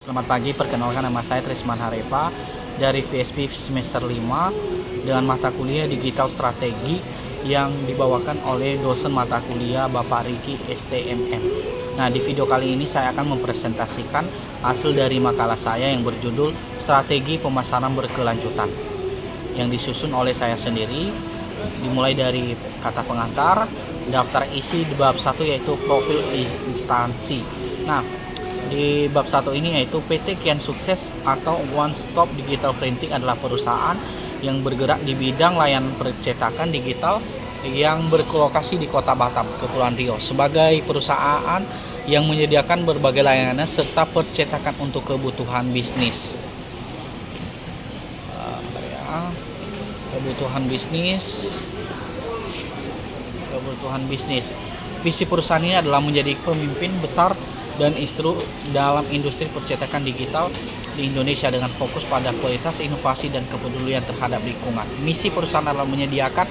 Selamat pagi, perkenalkan nama saya Trisman Harepa dari VSP semester 5 dengan mata kuliah Digital Strategi yang dibawakan oleh dosen mata kuliah Bapak Riki STMM. Nah, di video kali ini saya akan mempresentasikan hasil dari makalah saya yang berjudul Strategi Pemasaran Berkelanjutan yang disusun oleh saya sendiri, dimulai dari kata pengantar, daftar isi di bab 1 yaitu profil instansi. Nah, di bab 1 ini yaitu PT Kian Sukses atau One Stop Digital Printing adalah perusahaan yang bergerak di bidang layanan percetakan digital yang berlokasi di Kota Batam, Kepulauan Riau, sebagai perusahaan yang menyediakan berbagai layanan serta percetakan untuk kebutuhan bisnis. Kebutuhan bisnis. Visi perusahaan ini adalah menjadi pemimpin besar dan dalam industri percetakan digital di Indonesia dengan fokus pada kualitas, inovasi, dan kepedulian terhadap lingkungan. Misi perusahaan adalah menyediakan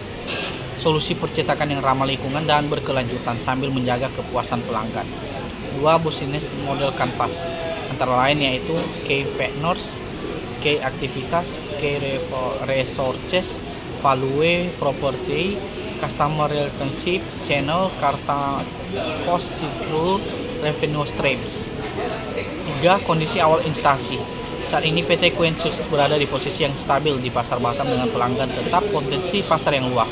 solusi percetakan yang ramah lingkungan dan berkelanjutan sambil menjaga kepuasan pelanggan. 2 bisnis model kanvas antara lain yaitu key partners, key aktivitas, key resources, value property, customer relationship, channel, karta cost, cycle, revenue streams. 3. Kondisi awal instansi. Saat ini PT Kian Sukses berada di posisi yang stabil di pasar Batam dengan pelanggan tetap, potensi pasar yang luas.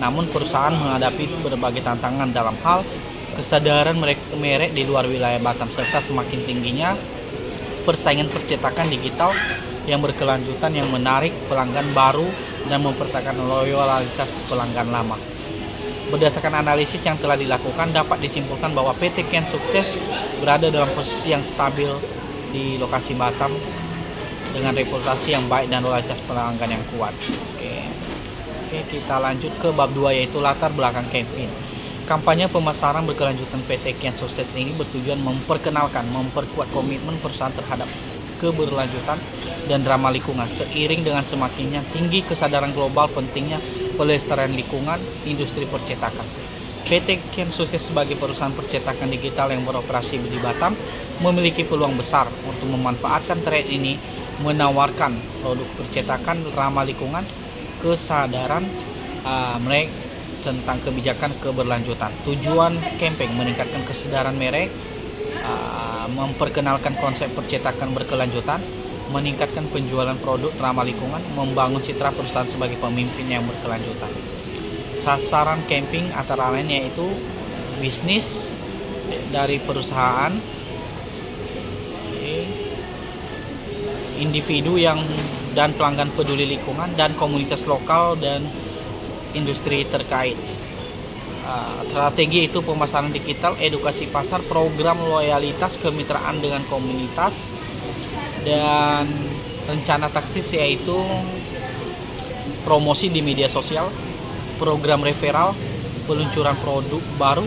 Namun perusahaan menghadapi berbagai tantangan dalam hal kesadaran merek di luar wilayah Batam serta semakin tingginya persaingan percetakan digital yang berkelanjutan yang menarik pelanggan baru dan mempertahankan loyalitas pelanggan lama. Berdasarkan analisis yang telah dilakukan, dapat disimpulkan bahwa PT Kian Sukses berada dalam posisi yang stabil di lokasi Batam dengan reputasi yang baik dan loyalitas pelanggan yang kuat. Oke, kita lanjut ke bab 2 yaitu latar belakang campaign. Kampanye pemasaran berkelanjutan PT Kian Sukses ini bertujuan memperkuat komitmen perusahaan terhadap keberlanjutan dan ramah lingkungan seiring dengan semakinnya tinggi kesadaran global pentingnya pelestarian lingkungan industri percetakan. PT Kian Sukses sebagai perusahaan percetakan digital yang beroperasi di Batam memiliki peluang besar untuk memanfaatkan tren ini, menawarkan produk percetakan ramah lingkungan, kesadaran merek tentang kebijakan keberlanjutan. Tujuan campaign meningkatkan kesadaran merek, memperkenalkan konsep percetakan berkelanjutan, meningkatkan penjualan produk ramah lingkungan, membangun citra perusahaan sebagai pemimpin yang berkelanjutan. Sasaran campaign antara lain yaitu bisnis dari perusahaan, individu dan pelanggan peduli lingkungan, dan komunitas lokal dan industri terkait. Strategi itu pemasaran digital, edukasi pasar, program loyalitas, kemitraan dengan komunitas, dan rencana taktis yaitu promosi di media sosial, program referral, peluncuran produk baru,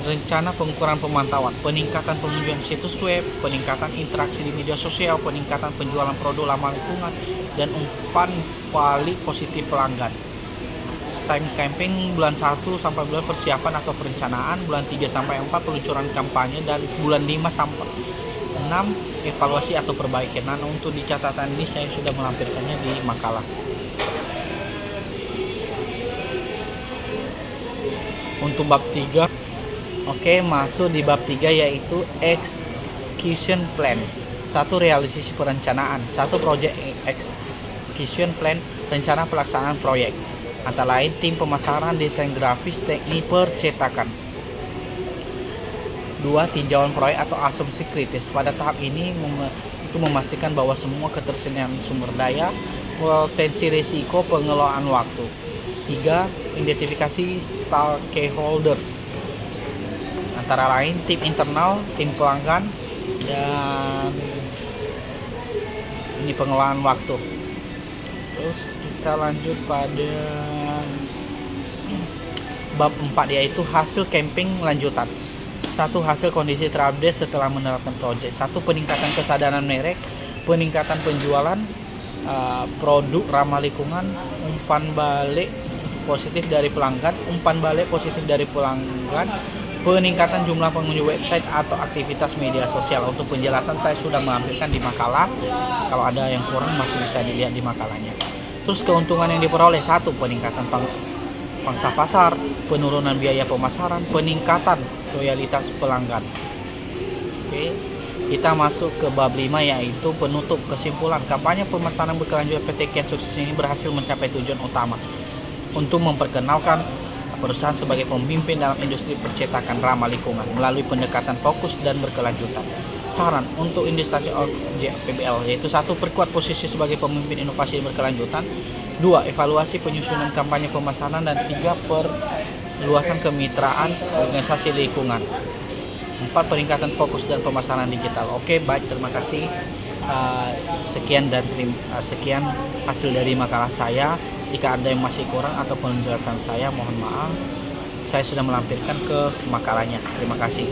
rencana pengukuran pemantauan, peningkatan pengunjung situs web, peningkatan interaksi di media sosial, peningkatan penjualan produk ramah lingkungan, dan umpan balik positif pelanggan. Time campaign bulan 1 sampai bulan persiapan atau perencanaan, bulan 3 sampai 4 peluncuran kampanye, dan bulan 5 sampai 6 evaluasi atau perbaikan. Nah, untuk di catatan ini saya sudah melampirkannya di makalah. Untuk bab 3, masuk di bab 3 yaitu execution plan. 1. Realisasi perencanaan. 1. Project execution plan, rencana pelaksanaan proyek. Antara lain tim pemasaran, desain grafis, teknik percetakan. 2. Tinjauan proyek atau asumsi kritis. Pada tahap ini itu memastikan bahwa semua ketersediaan sumber daya, potensi risiko, pengelolaan waktu. 3. Identifikasi stakeholders. Antara lain tim internal, tim pelanggan, dan ini pengelolaan waktu. Terus kita lanjut pada bab 4 yaitu hasil campaign lanjutan. 1. Hasil kondisi terupdate setelah menerapkan proyek. 1. Peningkatan kesadaran merek, peningkatan penjualan produk ramah lingkungan, umpan balik positif dari pelanggan, peningkatan jumlah pengunjung website atau aktivitas media sosial. Untuk penjelasan saya sudah melampirkan di makalah, kalau ada yang kurang masih bisa dilihat di makalahnya. Terus keuntungan yang diperoleh: 1. Peningkatan pangsa pasar, penurunan biaya pemasaran, peningkatan loyalitas pelanggan. Oke, kita masuk ke bab 5, yaitu penutup. Kesimpulan: kampanye pemasaran berkelanjutan PT Kian Sukses ini berhasil mencapai tujuan utama untuk memperkenalkan perusahaan sebagai pemimpin dalam industri percetakan ramah lingkungan melalui pendekatan fokus dan berkelanjutan. Saran untuk industri objek PBL yaitu: 1. Perkuat posisi sebagai pemimpin inovasi berkelanjutan. 2. Evaluasi penyusunan kampanye pemasaran. Dan 3. Perluasan kemitraan organisasi lingkungan. 4. Peningkatan fokus dan pemasaran digital. Oke, baik, terima kasih. Sekian hasil dari makalah saya. Jika ada yang masih kurang atau penjelasan saya, mohon maaf. Saya sudah melampirkan ke makalahnya. Terima kasih.